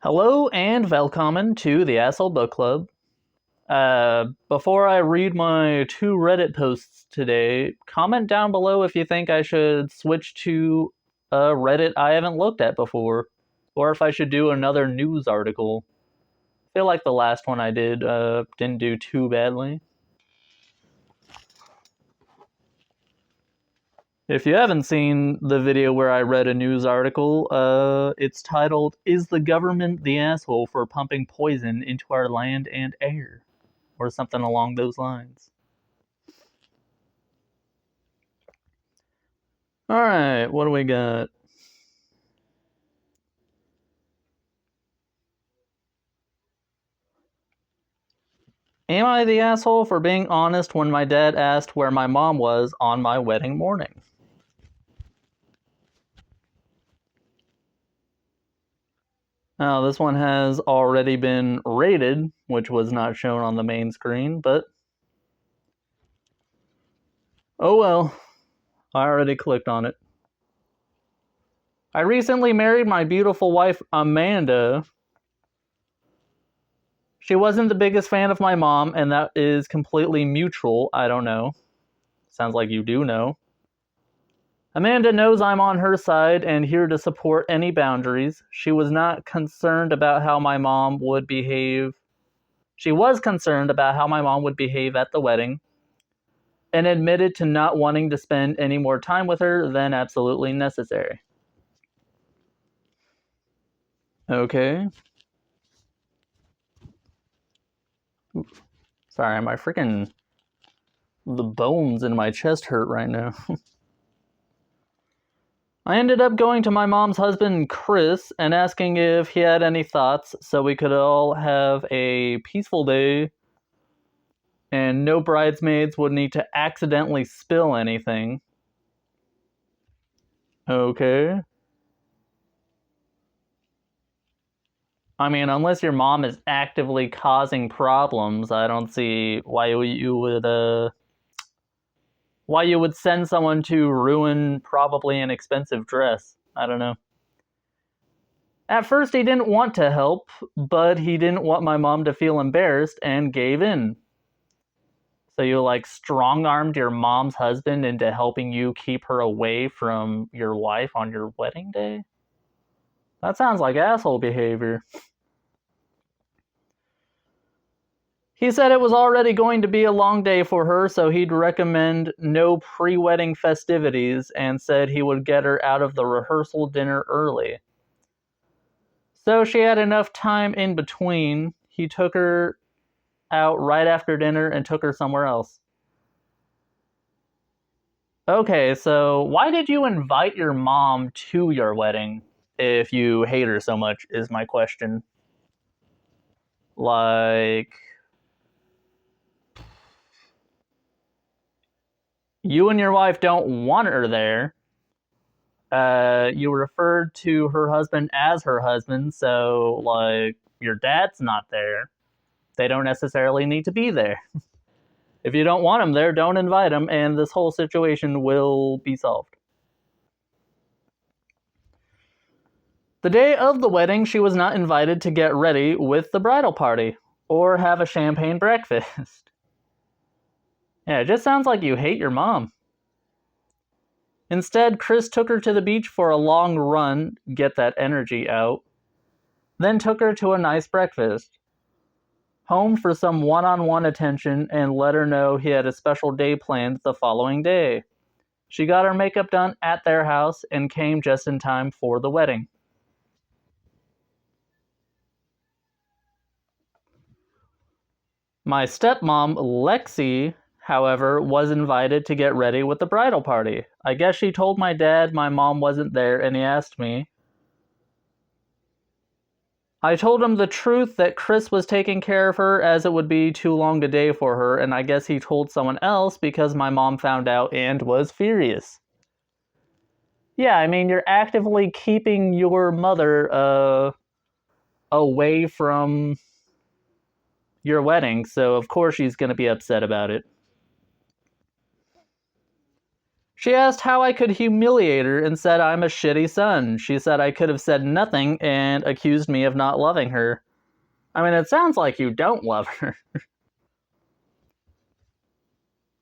Hello and welcome to the Asshole Book Club. Before I read my two Reddit posts today, comment down below if you think I should switch to a Reddit I haven't looked at before, or if I should do another news article. I feel like the last one I did didn't do too badly. If you haven't seen the video where I read a news article, it's titled, "Is the Government the Asshole for Pumping Poison into Our Land and Air?" Or something along those lines. Alright, what do we got? Am I the asshole for being honest when my dad asked where my mom was on my wedding morning? Now, this one has already been rated, which was not shown on the main screen, but oh well, I already clicked on it. I recently married my beautiful wife, Amanda. She wasn't the biggest fan of my mom, and that is completely mutual. I don't know. Sounds like you do know. Amanda knows I'm on her side and here to support any boundaries. She was not concerned about how my mom would behave. She was concerned about how my mom would behave at the wedding and admitted to not wanting to spend any more time with her than absolutely necessary. Okay. Sorry, the bones in my chest hurt right now. I ended up going to my mom's husband, Chris, and asking if he had any thoughts so we could all have a peaceful day and no bridesmaids would need to accidentally spill anything. Okay. I mean, unless your mom is actively causing problems, I don't see why you would send someone to ruin probably an expensive dress. I don't know. At first, he didn't want to help, but he didn't want my mom to feel embarrassed and gave in. So you strong-armed your mom's husband into helping you keep her away from your wife on your wedding day? That sounds like asshole behavior. He said it was already going to be a long day for her, so he'd recommend no pre-wedding festivities and said he would get her out of the rehearsal dinner early. So she had enough time in between. He took her out right after dinner and took her somewhere else. Okay, so why did you invite your mom to your wedding if you hate her so much, is my question. Like, you and your wife don't want her there. You referred to her husband as her husband, so, your dad's not there. They don't necessarily need to be there. If you don't want him there, don't invite him, and this whole situation will be solved. The day of the wedding, she was not invited to get ready with the bridal party or have a champagne breakfast. Yeah, it just sounds like you hate your mom. Instead, Chris took her to the beach for a long run, get that energy out, then took her to a nice breakfast. Home for some one-on-one attention and let her know he had a special day planned the following day. She got her makeup done at their house and came just in time for the wedding. My stepmom, Lexi, however, was invited to get ready with the bridal party. I guess she told my dad my mom wasn't there and he asked me. I told him the truth that Chris was taking care of her as it would be too long a day for her, and I guess he told someone else because my mom found out and was furious. Yeah, I mean, you're actively keeping your mother away from your wedding, so of course she's going to be upset about it. She asked how I could humiliate her and said I'm a shitty son. She said I could have said nothing and accused me of not loving her. I mean, it sounds like you don't love her.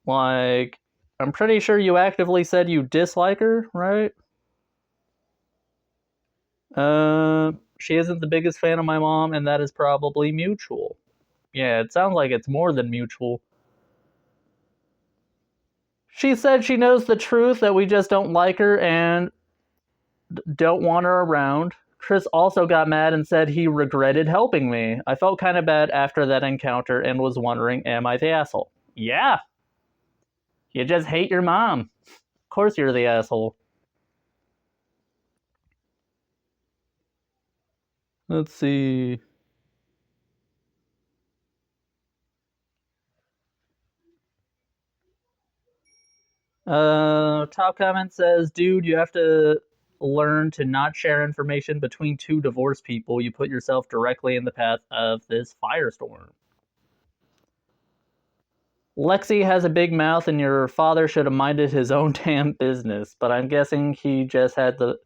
Like, I'm pretty sure you actively said you dislike her, right? She isn't the biggest fan of my mom, and that is probably mutual. Yeah, it sounds like it's more than mutual. She said she knows the truth, that we just don't like her and don't want her around. Chris also got mad and said he regretted helping me. I felt kind of bad after that encounter and was wondering, am I the asshole? Yeah, you just hate your mom. Of course you're the asshole. Let's see. Top comment says, dude, you have to learn to not share information between two divorced people. You put yourself directly in the path of this firestorm. Lexi has a big mouth and your father should have minded his own damn business, but I'm guessing he just had to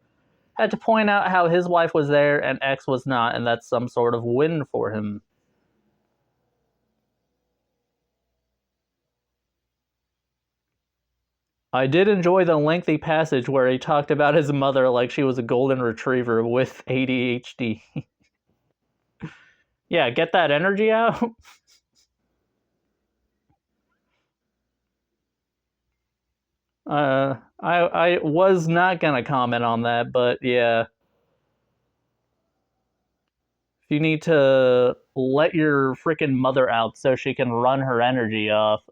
point out how his wife was there and X was not, and that's some sort of win for him. I did enjoy the lengthy passage where he talked about his mother like she was a golden retriever with ADHD. Yeah, get that energy out. I was not gonna comment on that, but yeah, if you need to let your freaking mother out so she can run her energy off,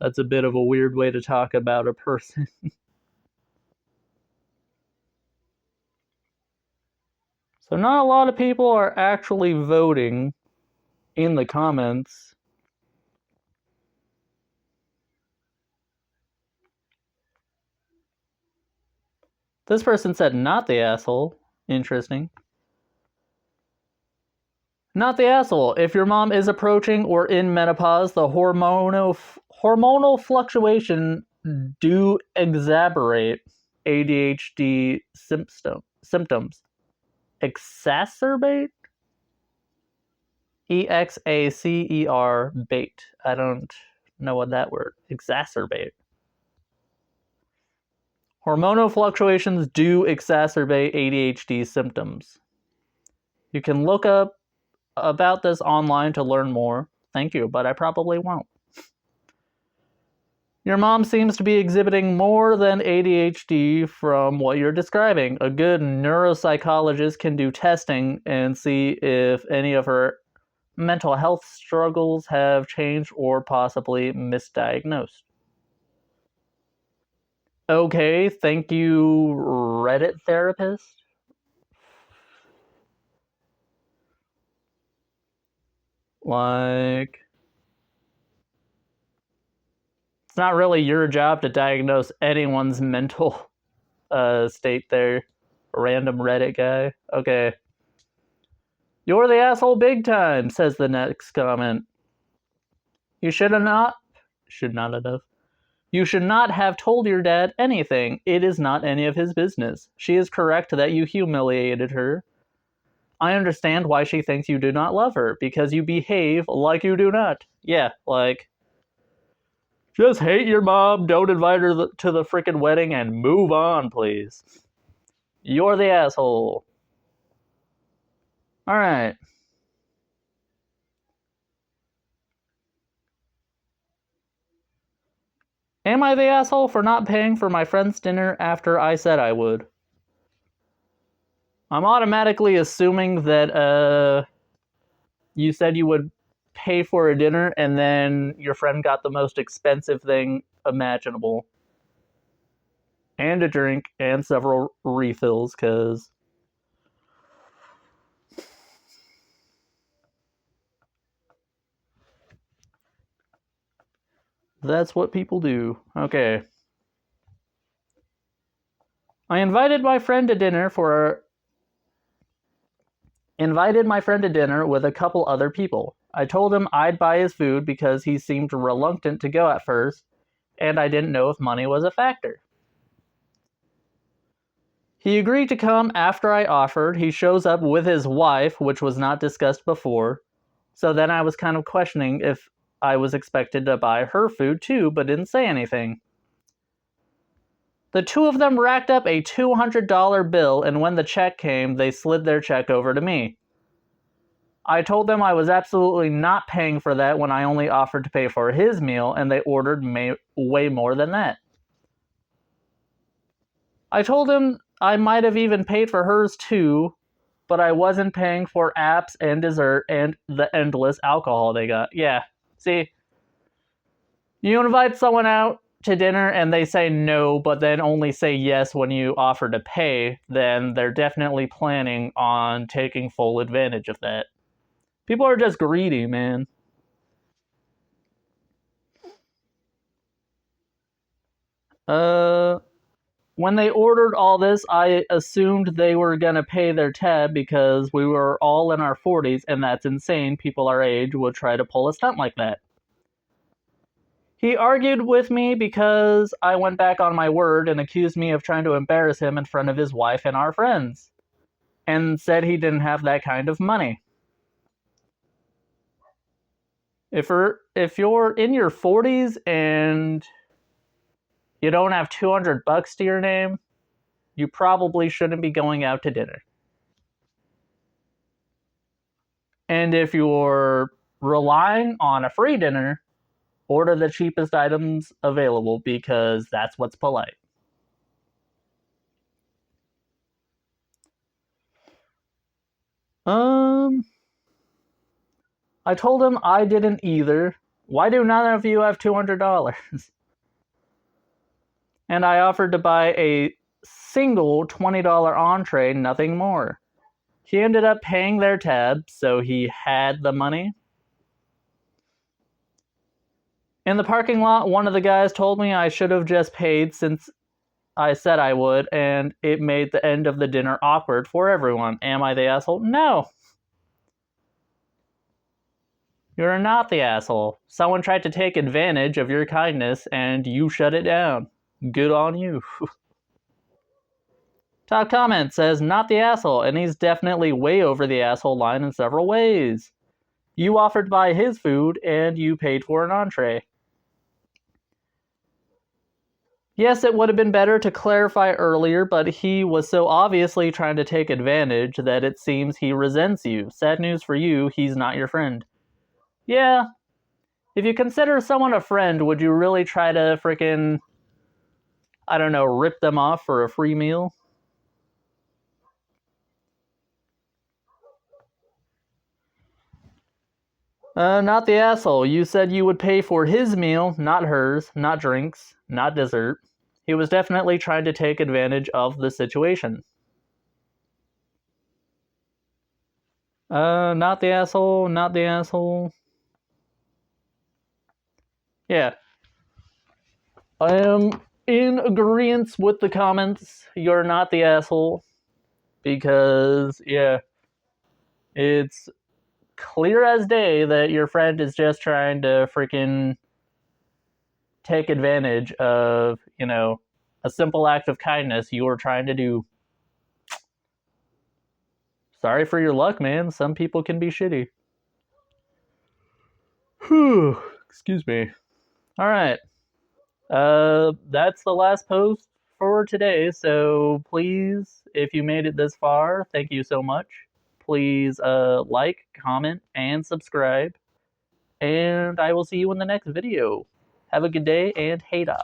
that's a bit of a weird way to talk about a person. So not a lot of people are actually voting in the comments. This person said not the asshole. Interesting. Not the asshole. If your mom is approaching or in menopause, the hormonal fluctuation do exacerbate ADHD symptoms. Exacerbate? EXACER bait. I don't know what that word. Exacerbate. Hormonal fluctuations do exacerbate ADHD symptoms. You can look up about this online to learn more. Thank you, but I probably won't. Your mom seems to be exhibiting more than ADHD from what you're describing. A good neuropsychologist can do testing and see if any of her mental health struggles have changed or possibly misdiagnosed. Okay, thank you, Reddit therapist. Like, it's not really your job to diagnose anyone's mental state there. Random Reddit guy. Okay. You're the asshole big time, says the next comment. You should not have. You should not have told your dad anything. It is not any of his business. She is correct that you humiliated her. I understand why she thinks you do not love her, because you behave like you do not. Yeah, like, just hate your mom, don't invite her to the freaking wedding, and move on, please. You're the asshole. Alright. Am I the asshole for not paying for my friend's dinner after I said I would? I'm automatically assuming that you said you would pay for a dinner and then your friend got the most expensive thing imaginable. And a drink and several refills, because that's what people do. Okay. I invited my friend to dinner with a couple other people. I told him I'd buy his food because he seemed reluctant to go at first, and I didn't know if money was a factor. He agreed to come after I offered. He shows up with his wife, which was not discussed before. So then I was kind of questioning if I was expected to buy her food too, but didn't say anything. The two of them racked up a $200 bill, and when the check came, they slid their check over to me. I told them I was absolutely not paying for that when I only offered to pay for his meal, and they ordered way more than that. I told him I might have even paid for hers too, but I wasn't paying for apps and dessert and the endless alcohol they got. Yeah, see, you invite someone out to dinner and they say no, but then only say yes when you offer to pay, then they're definitely planning on taking full advantage of that. People are just greedy, man. When they ordered all this, I assumed they were gonna pay their tab because we were all in our 40s, and that's insane. People our age would try to pull a stunt like that. He argued with me because I went back on my word and accused me of trying to embarrass him in front of his wife and our friends, and said he didn't have that kind of money. If you're in your 40s and you don't have $200 to your name, you probably shouldn't be going out to dinner. And if you're relying on a free dinner, order the cheapest items available because that's what's polite. I told him I didn't either. Why do none of you have $200? And I offered to buy a single $20 entree, nothing more. He ended up paying their tab, so he had the money. In the parking lot, one of the guys told me I should have just paid since I said I would, and it made the end of the dinner awkward for everyone. Am I the asshole? No. You're not the asshole. Someone tried to take advantage of your kindness, and you shut it down. Good on you. Top comment says, not the asshole, and he's definitely way over the asshole line in several ways. You offered to buy his food, and you paid for an entree. Yes, it would have been better to clarify earlier, but he was so obviously trying to take advantage that it seems he resents you. Sad news for you, he's not your friend. Yeah, if you consider someone a friend, would you really try to frickin', I don't know, rip them off for a free meal? Not the asshole. You said you would pay for his meal, not hers, not drinks, not dessert. He was definitely trying to take advantage of the situation. Not the asshole, not the asshole. Yeah. I am in agreement with the comments. You're not the asshole. Because, yeah, it's clear as day that your friend is just trying to freaking take advantage of, a simple act of kindness you were trying to do. Sorry for your luck, man. Some people can be shitty. Whew. Excuse me. All right. That's the last post for today. So please, if you made it this far, thank you so much. Please, like, comment, and subscribe. And I will see you in the next video. Have a good day, and hey-da.